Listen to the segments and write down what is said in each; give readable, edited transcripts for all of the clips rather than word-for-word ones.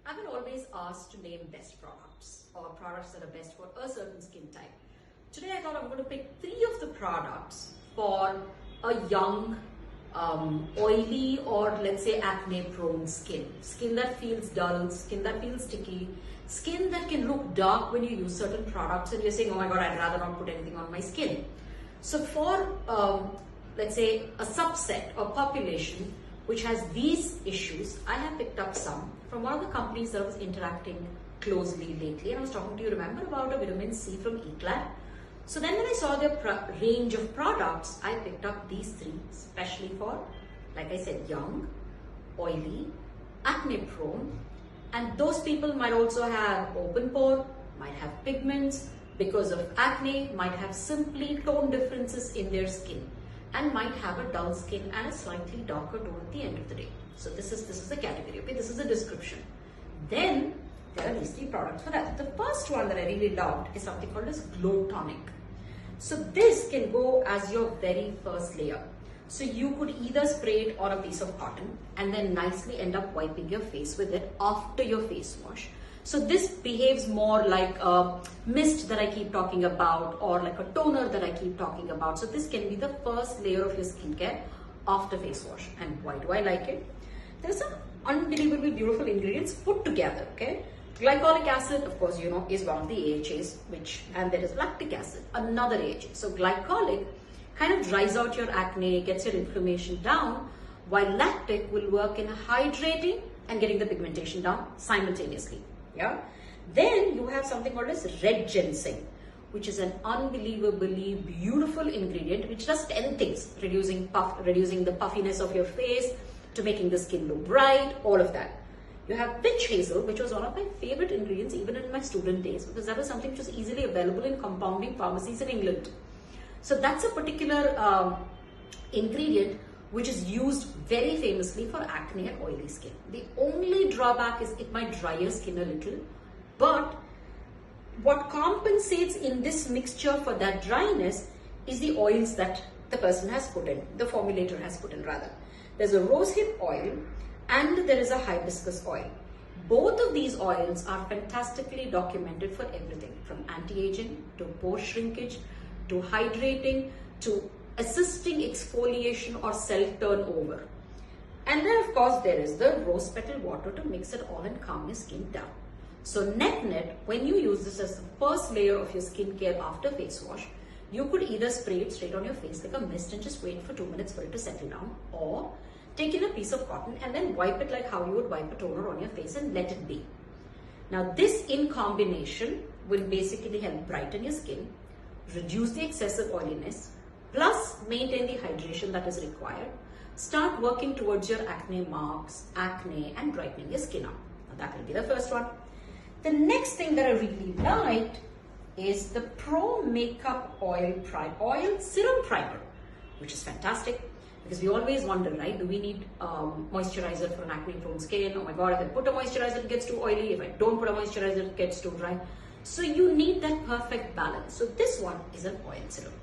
I've been always asked to name best products or products that are best for a certain skin type. Today I thought I'm going to pick 3 of the products for a young, oily or let's say acne prone skin. Skin that feels dull, skin that feels sticky, skin that can look dark when you use certain products and you're saying, oh my god, I'd rather not put anything on my skin. So for let's say a subset or population which has these issues, I have picked up some from one of the companies that I was interacting closely lately, and I was talking to you, remember, about a vitamin C from Eclat. So then when I saw their range of products, I picked up these 3, especially for, like I said, young, oily, acne prone, and those people might also have open pore, might have pigments because of acne, might have simply tone differences in their skin, and might have a dull skin and a slightly darker tone at the end of the day. So this is the category, okay? This is the description. Then there are these 3 products for that. The first one that I really loved is something called as Glow Tonic. So this can go as your very first layer. So you could either spray it on a piece of cotton and then nicely end up wiping your face with it after your face wash. So this behaves more like a mist that I keep talking about, or like a toner that I keep talking about. So this can be the first layer of your skincare after face wash. And why do I like it? There's some unbelievably beautiful ingredients put together, okay? Glycolic acid, of course, you know, is one of the AHAs, and there is lactic acid, another AHA. So glycolic kind of dries out your acne, gets your inflammation down, while lactic will work in hydrating and getting the pigmentation down simultaneously. Yeah. Then you have something called as red ginseng, which is an unbelievably beautiful ingredient which does 10 things, reducing the puffiness of your face, to making the skin look bright, all of that. You have witch hazel, which was one of my favorite ingredients even in my student days, because that was something which was easily available in compounding pharmacies in England. So that's a particular ingredient which is used very famously for acne and oily skin. The only drawback is it might dry your skin a little, but what compensates in this mixture for that dryness is the oils that the person has put in, the formulator has put in rather. There's a rosehip oil and there is a hibiscus oil. Both of these oils are fantastically documented for everything from anti-aging to pore shrinkage to hydrating to assisting exfoliation or cell turnover. And then of course there is the rose petal water to mix it all and calm your skin down. So net, when you use this as the first layer of your skincare after face wash, you could either spray it straight on your face like a mist and just wait for 2 minutes for it to settle down, or take in a piece of cotton and then wipe it like how you would wipe a toner on your face and let it be. Now this in combination will basically help brighten your skin, reduce the excessive oiliness, plus maintain the hydration that is required, start working towards your acne marks, acne, and brightening your skin up. Now that will be the first one. The next thing that I really liked is the Pro Makeup Oil Serum Primer, which is fantastic because we always wonder, right? Do we need moisturizer for an acne prone skin? Oh my god, if I put a moisturizer it gets too oily, if I don't put a moisturizer it gets too dry. So you need that perfect balance. So this one is an oil serum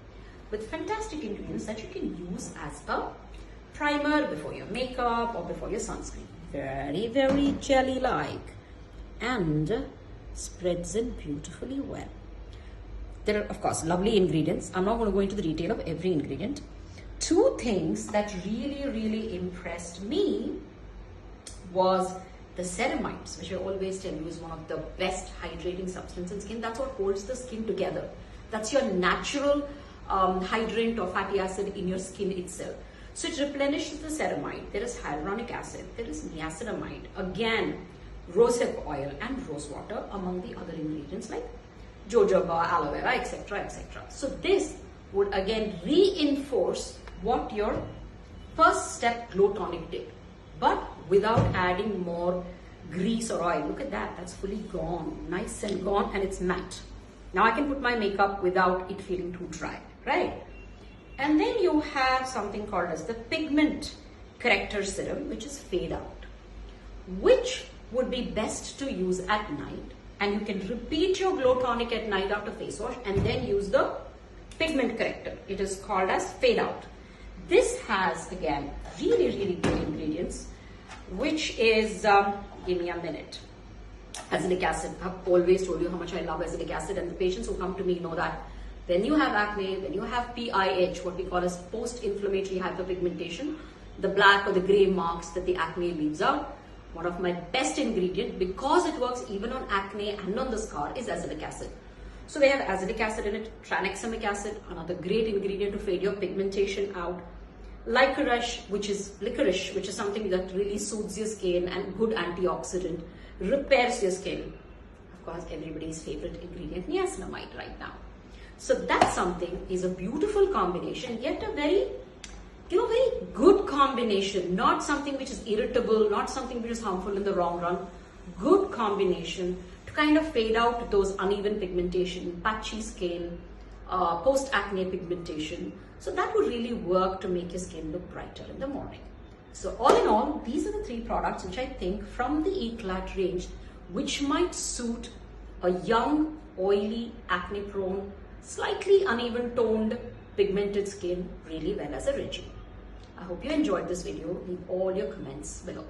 with fantastic ingredients that you can use as a primer before your makeup or before your sunscreen. Very, very jelly-like and spreads in beautifully well. There are, of course, lovely ingredients. I'm not going to go into the detail of every ingredient. 2 things that really, really impressed me was the ceramides, which I always tell you is one of the best hydrating substances in skin. That's what holds the skin together. That's your natural hydrant or fatty acid in your skin itself. So it replenishes the ceramide. There is hyaluronic acid, there is niacinamide, again rosehip oil and rose water among the other ingredients like jojoba, aloe vera, etc, etc. So this would again reinforce what your first step Glow Tonic did, but without adding more grease or oil. Look at that, that's fully gone, nice and gone, and it's matte. Now I can put my makeup without it feeling too dry, right? And then you have something called as the Pigment Corrector Serum, which is Fade Out, which would be best to use at night. And you can repeat your Glow Tonic at night after face wash and then use the pigment corrector. It is called as Fade Out. This has, again, really, really good ingredients, which is, give me a minute. Azelaic acid. I've always told you how much I love azelaic acid, and the patients who come to me know that when you have acne, when you have PIH, what we call as post-inflammatory hyperpigmentation, the black or the gray marks that the acne leaves out, one of my best ingredient, because it works even on acne and on the scar, is azelaic acid. So we have azelaic acid in it, tranexamic acid, another great ingredient to fade your pigmentation out. Licorice, which is something that really soothes your skin and good antioxidant, repairs your skin. Of course, everybody's favorite ingredient, niacinamide right now. So that something is a beautiful combination, yet a very good combination, not something which is irritable, not something which is harmful in the long run. Good combination to kind of fade out those uneven pigmentation, patchy skin, post-acne pigmentation. So that would really work to make your skin look brighter in the morning. So all in all, these are the 3 products which I think from the Eclat range, which might suit a young, oily, acne-prone, slightly uneven toned, pigmented skin really well as a regime. I hope you enjoyed this video. Leave all your comments below.